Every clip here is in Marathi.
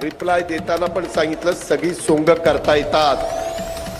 रिप्लाय देताना पण सांगितलं सगळी सोंग करता येतात,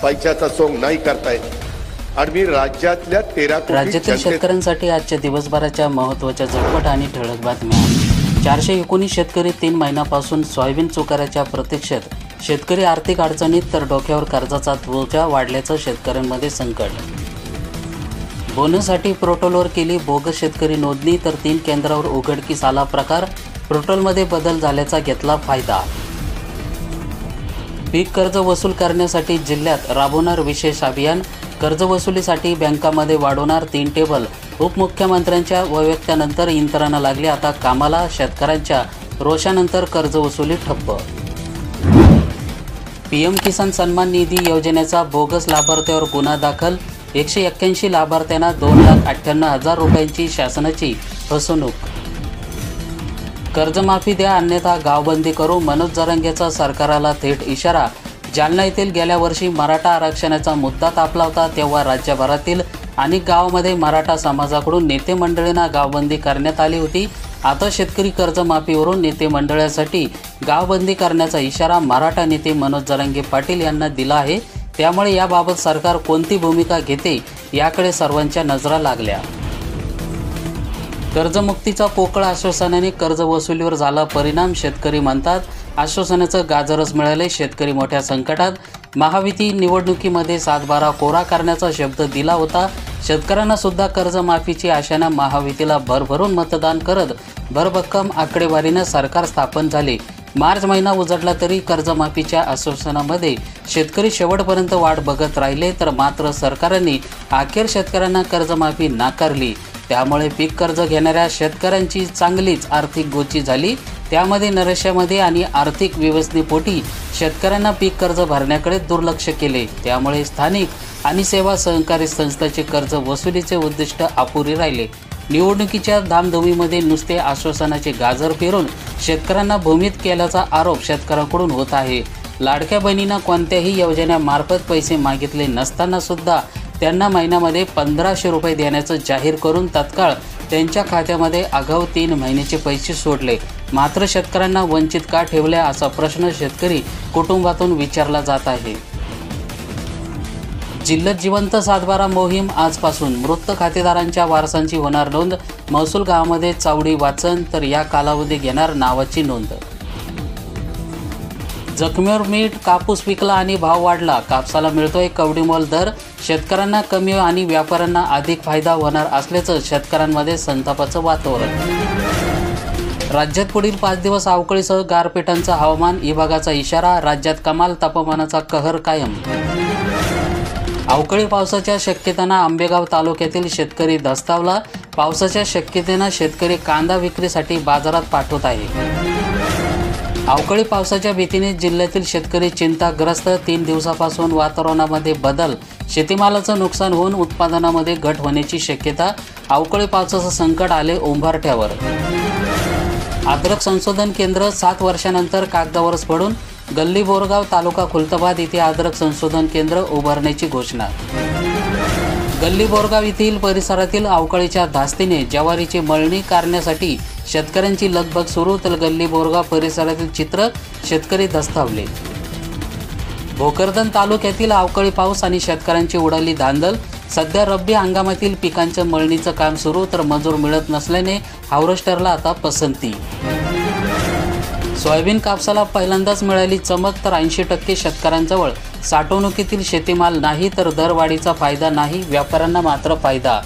पैशाचा सोंग नाही करता येत। आणि मी राज्यातल्या 13 कोटी राज्यातील शेतकऱ्यांसाठी आजच्या दिवसभराच्या महत्त्वाच्या झटपट आणि ठळक बातम्या। 419 शेतकरी 3 महिन्यापासून सोयाबीन चुकाऱ्याच्या प्रतीक्षेत। शेतकरी आर्थिक अडचणीत तर डोक्यावर कर्जाचा बोजा वाढल्याचं शेतकऱ्यांमध्ये संकट। बोनससाठी पोर्टलवर केली बोगस शेतकरी नोंदणी तर 3 केंद्रावर उघडकीस आला प्रकार। पोर्टलमध्ये बदल झाल्याचा घेतला फायदा। पीक कर्ज वसूल करण्यासाठी जिल्ह्यात राबवणार विशेष अभियान। कर्जवसुलीसाठी बँकांमध्ये वाढवणार 3 टेबल। उपमुख्यमंत्र्यांच्या वैयक्त्यानंतर यंत्रणा लागली आता कामाला। शेतकऱ्यांच्या रोषानंतर कर्जवसुली ठप्प। पीएम किसान सन्मान निधी योजनेचा बोगस लाभार्थ्यावर गुन्हा दाखल। 181 लाभार्थ्यांना 2,58,000 रुपयांची शासनाची फसवणूक। कर्जमाफी द्या अन्यथा गावबंदी करू, मनोज जरांगेचा सरकारला थेट इशारा। जालना येथील गेल्या वर्षी मराठा आरक्षणाचा मुद्दा तापला होता, तेव्हा राज्यभरातील अनेक गावांमध्ये मराठा समाजाकडून नेते मंडळींना गावबंदी करण्यात आली होती। आता शेतकरी कर्जमाफीवरून नेते मंडळासाठी गावबंदी करण्याचा इशारा मराठा नेते मनोज जरांगे पाटील यांना दिला आहे। त्यामुळे याबाबत सरकार कोणती भूमिका घेते याकडे सर्वांच्या नजरा लागल्या। कर्जमुक्तीचा पोकळ आश्वासनाने कर्जवसुलीवर झाला परिणाम, शेतकरी म्हणतात। आश्वासनाचं गाजरच मिळाले, शेतकरी मोठ्या संकटात। महायुती निवडणुकीमध्ये 7-12 कोरा करण्याचा शब्द दिला होता। शेतकऱ्यांना सुद्धा कर्जमाफीची आशेनं महायुतीला भरभरून मतदान करत भरभक्कम आकडेवारीनं सरकार स्थापन झाले। मार्च महिना उजडला तरी कर्जमाफीच्या आश्वासनामध्ये शेतकरी शेवटपर्यंत वाट बघत राहिले, तर मात्र सरकारने अखेर शेतकऱ्यांना कर्जमाफी नाकारली। त्यामुळे पीक कर्ज घेणाऱ्या शेतकऱ्यांची चांगलीच आर्थिक गोची झाली। त्यामध्ये नैराश्यामध्ये आणि आर्थिक व्यवस्थेपोटी शेतकऱ्यांना पीक कर्ज भरण्याकडे दुर्लक्ष केले। त्यामुळे स्थानिक आणि सेवा सहकारी संस्थांचे कर्ज वसुलीचे उद्दिष्ट अपुरे राहिले। निवडणुकीच्या धामधुमीमध्ये नुसते आश्वासनाचे गाजर फिरून शेतकऱ्यांना भूमित केल्याचा आरोप शेतकऱ्यांकडून होत आहे। लाडक्या बहिणींना कोणत्याही योजनेमार्फत पैसे मागितले नसताना सुद्धा त्यांना महिन्यामध्ये 1,500 रुपये देण्याचं जाहीर करून तत्काळ त्यांच्या खात्यामध्ये आगाऊ 3 महिन्याचे पैसे सोडले। मात्र शेतकऱ्यांना वंचित का ठेवले असा प्रश्न शेतकरी कुटुंबातून विचारला जात आहे। जिल्ह्यात जिवंत 7-12 मोहीम आजपासून। मृत खातेदारांच्या वारसांची होणार नोंद। महसूल गावामध्ये चावडी वाचन तर या कालावधी घेणार नावाची नोंद। जखमीवर मीठ, कापूस पिकला आणि भाव वाढला। कापसाला मिळतोय कवडीमोल दर। शेतकऱ्यांना कमी आणि व्यापाऱ्यांना अधिक फायदा होणार असल्याचं शेतकऱ्यांमध्ये संतापाचं वातावरण। राज्यात पुढील 5 दिवस अवकाळीसह गारपिटांचा हवामान विभागाचा इशारा। राज्यात कमाल तापमानाचा कहर कायम। अवकाळी पावसाच्या शक्यतेनं आंबेगाव तालुक्यातील शेतकरी धास्तावला। पावसाच्या शक्यतेनं शेतकरी कांदा विक्रीसाठी बाजारात पाठवत आहे। अवकाळी पावसाच्या भीतीने जिल्ह्यातील शेतकरी चिंताग्रस्त। 3 दिवसापासून वातावरणामध्ये बदल। शेतीमालाचं नुकसान होऊन उत्पादनामध्ये घट होण्याची शक्यता। अवकाळी पावसाचं संकट आले उंबरठ्यावर। अद्रक संशोधन केंद्र 7 वर्षानंतर कागदावरच पडून। गल्ली बोरगाव तालुका खुलताबाद येथे अद्रक संशोधन केंद्र उभारण्याची घोषणा। गल्ली बोरगाव येथील परिसरातील अवकाळीच्या धास्तीने ज्वारीची मळणी करण्यासाठी शेतकऱ्यांची लगबग सुरू, तर गल्ली बोरगाव परिसरातील चित्र शेतकरी धास्तावले। भोकरदन तालुक्यातील अवकाळी पाऊस आणि शेतकऱ्यांची उडाली धांदल। सध्या रब्बी हंगामातील पिकांच्या मळणीचं काम सुरू, तर मजूर मिळत नसल्याने हार्वेस्टरला आता पसंती। सोयाबीन कापसाला पहिल्यांदाच मिळाली चमक, तर 80% शेतकऱ्यांजवळ साठवणुकीतील शेतीमाल नाही, तर दरवाढीचा फायदा नाही, व्यापाऱ्यांना मात्र फायदा।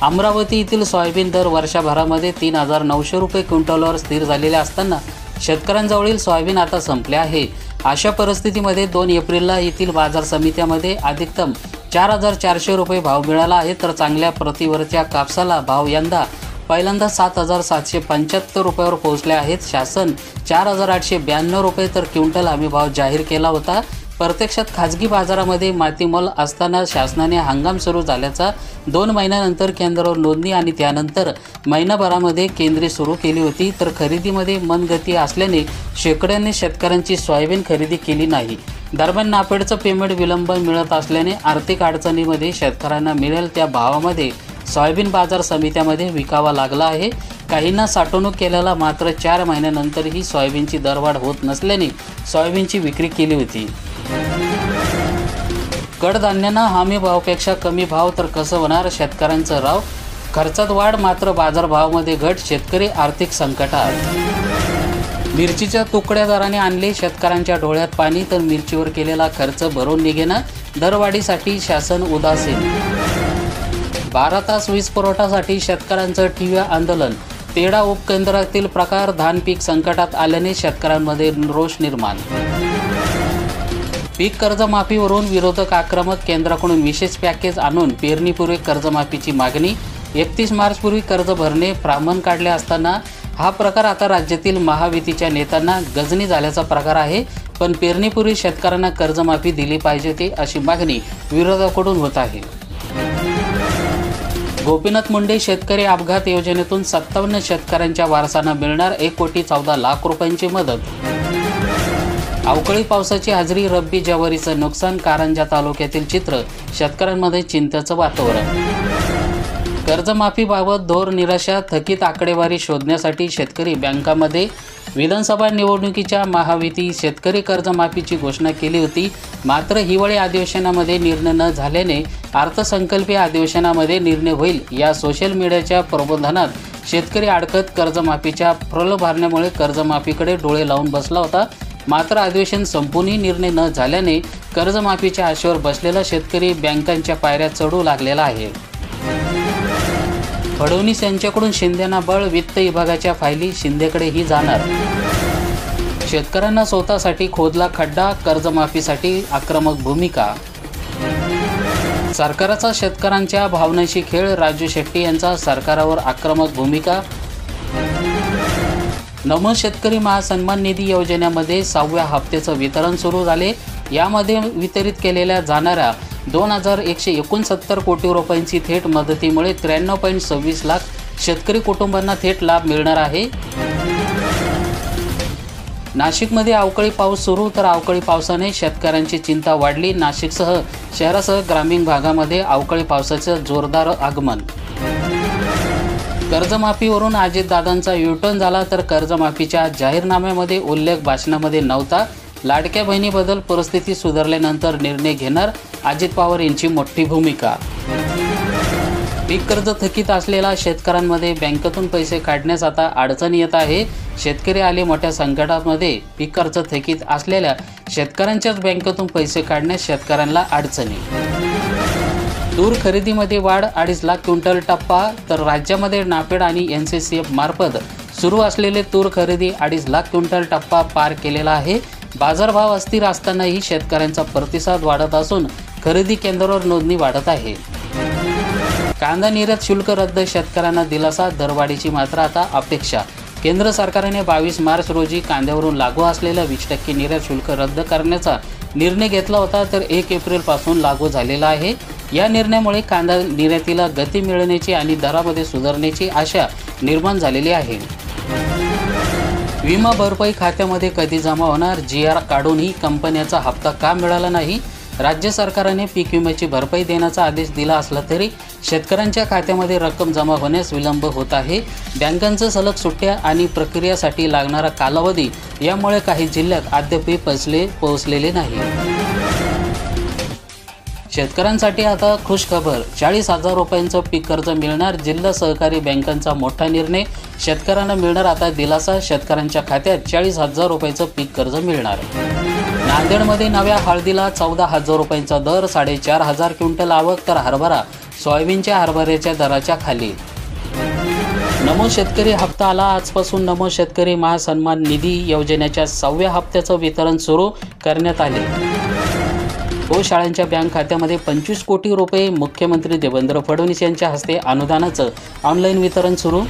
अमरावती येथील सोयाबीन दर वर्षभरामध्ये 3,900 रुपये क्विंटलवर स्थिर झालेले असताना शेतकऱ्यांजवळील सोयाबीन आता संपले आहे। अशा परिस्थितीमध्ये 2 एप्रिलला येथील बाजार समित्यामध्ये अधिकतम 4,400 रुपये भाव मिळाला आहे, तर चांगल्या प्रतीवरच्या कापसाला भाव यंदा पहिल्यांदा 7,775 रुपयावर पोहोचले आहेत। शासन 4,892 रुपये तर क्विंटल हमी भाव जाहीर केला होता। प्रत्यक्षात खाजगी बाजारामध्ये मातीमोल असताना शासनाने हंगाम सुरू झाल्याचा 2 महिन्यानंतर केंद्रावर नोंदणी आणि त्यानंतर महिनाभरामध्ये केंद्रे सुरू केली होती, तर खरेदीमध्ये मनगती असल्याने शेकड्यांनी शेतकऱ्यांची सोयाबीन खरेदी केली नाही। दरम्यान नाफेडचं पेमेंट विलंब मिळत असल्याने आर्थिक अडचणीमध्ये शेतकऱ्यांना मिळेल त्या भावामध्ये सोयाबीन बाजार समित्यामध्ये विकावा लागला आहे। काहींना साठवणूक केलेला मात्र 4 महिन्यानंतरही सोयाबीनची दरवाढ होत नसल्याने सोयाबीनची विक्री केली होती। कडधान्यांना हमी भावापेक्षा कमी भाव तर कसं होणार शेतकऱ्यांचं राव। खर्चात वाढ मात्र बाजारभावामध्ये घट, शेतकरी आर्थिक संकटात। मिरचीच्या तुकड्या दराने आणले शेतकऱ्यांच्या डोळ्यात पाणी, तर मिरचीवर केलेला खर्च भरून निघेना, दरवाढीसाठी शासन उदासीन। 12 तास वीज पुरवठ्यासाठी शेतकऱ्यांचं तीव्र आंदोलन। तेढा उपकेंद्रातील प्रकार, धान पीक संकटात आल्याने शेतकऱ्यांमध्ये रोष निर्माण। पीक कर्जमाफीवरून विरोधक आक्रमक, केंद्राकडून विशेष पॅकेज आणून पेरणीपूर्वी कर्जमाफीची मागणी। 31 मार्चपूर्वी कर्ज भरणे प्रामण काढले असताना हा प्रकार आता राज्यातील महायुतीच्या नेत्यांना गजनी झाल्याचा प्रकार आहे। पण पेरणीपूर्वी शेतकऱ्यांना कर्जमाफी दिली पाहिजे ते अशी मागणी विरोधाकडून होत आहे। गोपीनाथ मुंडे शेतकरी अपघात योजनेतून 57 शेतकऱ्यांच्या वारसांना मिळणार 1,14,00,000 रुपयांची मदत। अवकाळी पावसाची हजेरी, रब्बी ज्वारीचं नुकसान, कारंजा तालुक्यातील चित्र, शेतकऱ्यांमध्ये चिंतेचं वातावरण। कर्जमाफीबाबत घोर निराशा, थकीत आकडेवारी शोधण्यासाठी शेतकरी बँकांमध्ये। विधानसभा निवडणुकीच्या महायुती शेतकरी कर्जमाफीची घोषणा केली होती, मात्र हिवाळी अधिवेशनामध्ये निर्णय न झाल्याने अर्थसंकल्पीय अधिवेशनामध्ये निर्णय होईल या सोशल मीडियाच्या प्रबोधनात शेतकरी अडकत कर्जमाफीच्या प्रलोभनामुळे कर्जमाफीकडे डोळे लावून बसला होता। मात्र अधिवेशन संपूनही निर्णय न झाल्याने कर्जमाफीच्या आशेवर बसलेला शेतकरी बँकांच्या पायऱ्या चढू लागलेला आहे। फडणवीस यांच्याकडून शिंदेना बळ, वित्त विभागाच्या फायली शिंदेकडेही जाणार। शेतकऱ्यांना स्वतःसाठी खोदला खड्डा, कर्जमाफीसाठी आक्रमक भूमिका। सरकारचा शेतकऱ्यांच्या भावनांशी खेळ, राजू शेट्टी यांचा सरकारवर आक्रमक भूमिका। नमो शेतकरी महासन्मान निधी योजनेमध्ये 6व्या हप्त्याचं वितरण सुरू झाले। यामध्ये वितरित केलेल्या जाणाऱ्या 2,169 कोटी रुपयांची थेट मदतीमुळे 93.26 लाख शेतकरी कुटुंबांना थेट लाभ मिळणार आहे। नाशिकमध्ये अवकाळी पाऊस सुरू, तर अवकाळी पावसाने शेतकऱ्यांची चिंता वाढली। नाशिकसह शहरासह ग्रामीण भागामध्ये अवकाळी पावसाचं जोरदार आगमन। कर्जमाफीवरून अजितदादांचा युटर्न झाला, तर कर्जमाफीच्या जाहीरनाम्यामध्ये उल्लेख भाषणामध्ये नव्हता। लाडक्या बहिणीबद्दल परिस्थिती सुधारल्यानंतर निर्णय घेणार, अजित पवार यांची मोठी भूमिका। पीक कर्ज थकीत असलेल्या शेतकऱ्यांमध्ये बँकेतून पैसे काढण्यास आता अडचण येत आहे। शेतकरी आले मोठ्या संकटामध्ये। पीक कर्ज थकीत असलेल्या शेतकऱ्यांच्याच बँकेतून पैसे काढण्यास शेतकऱ्यांना अडचणी। तूर खरेदीमध्ये वाढ, 2.5 लाख क्विंटल टप्पा, तर राज्यामध्ये नाफेड आणि NCCF मार्फत सुरू असलेले तूर खरेदी 2.5 लाख क्विंटल टप्पा पार केलेला आहे। बाजारभाव अस्थिर असतानाही शेतकऱ्यांचा प्रतिसाद वाढत असून खरेदी केंद्रावर नोंदणी वाढत आहे। कांदा निर्यात शुल्क रद्द, शेतकऱ्यांना दिलासा, दरवाढीची मात्र आता अपेक्षा। केंद्र सरकारने 22 मार्च रोजी कांद्यावरून लागू असलेलं 20% निर्यात शुल्क रद्द करण्याचा निर्णय घेतला होता, तर 1 एप्रिलपासून लागू झालेला आहे। या निर्णयामुळे कांदा निर्यातीला गती मिळण्याची आणि दरामध्ये सुधारण्याची आशा निर्माण झालेली आहे। विमा भरपाई खात्यामध्ये कधी जमा होणार, GR काढूनही कंपन्याचा हप्ता का मिळाला नाही। राज्य सरकारने पीक विम्याची भरपाई देण्याचा आदेश दिला असला तरी शेतकऱ्यांच्या खात्यामध्ये रक्कम जमा होण्यास विलंब होत आहे। बँकांचं सलग सुट्ट्या आणि प्रक्रियेसाठी लागणारा कालावधी यामुळे काही जिल्ह्यात अद्यापही पोहोचलेले नाही। शेतकऱ्यांसाठी आता खुश खबर, 40,000 रुपयांचं पीक कर्ज मिळणार। जिल्हा सहकारी बँकांचा मोठा निर्णय, शेतकऱ्यांना मिळणार आता दिलासा। शेतकऱ्यांच्या खात्यात 40,000 रुपयांचं पीक कर्ज मिळणार। नांदेडमध्ये नव्या हळदीला 14,000 रुपयांचा दर, 4,500 क्विंटल आवक, तर सोयाबीनच्या हरभऱ्याच्या दराच्या खाली। नमो शेतकरी हप्ता आला, आजपासून नमो शेतकरी महासन्मान निधी योजनेच्या 6व्या हप्त्याचं वितरण सुरू करण्यात आले। शाळांच्या बँक खात्यामध्ये 25 कोटी रुपये, मुख्यमंत्री देवेंद्र फडणवीस यांच्या हस्ते अनुदानाचं ऑनलाईन वितरण सुरू।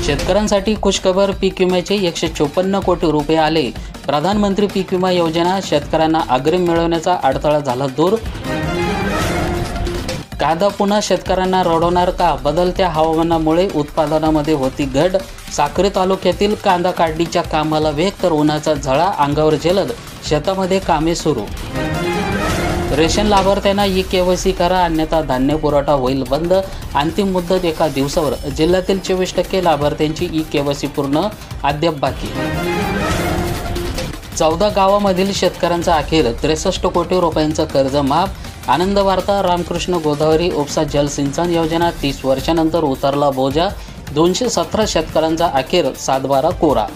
शेतकऱ्यांसाठी खुशखबर, पीक विम्याचे 154 कोटी रुपये आले। प्रधानमंत्री पीक विमा योजना, शेतकऱ्यांना अग्रिम मिळवण्याचा अडथळा झाला दूर। कांदा पुन्हा शेतकऱ्यांना रडवणार का, बदलत्या हवामानामुळे उत्पादनामध्ये होती घट। साक्री तालुक्यातील कांदा काढणीच्या कामाला वेग, तर उन्हाचा झळा अंगावर झेलत शेतामध्ये कामे सुरू। रेशन लाभार्थ्यांना ई-केवायसी करा, अन्यथा धान्य पुरवठा होईल बंद. अंतिम मुदत 1 दिवसावर. जिल्ह्यातील 24% लाभार्थ्यांची ई-केवायसी पूर्ण, अद्याप बाकी. 14 गावामधील शेतकऱ्यांचा अखेर 63 कोटी रुपयांचं कर्ज माफ. आनंद वार्ता. रामकृष्ण गोदावरी उपसा जलसिंचन योजना 30 वर्षानंतर उतरला बोजा. 217 शेतकऱ्यांचा अखेर 7/12 कोरा.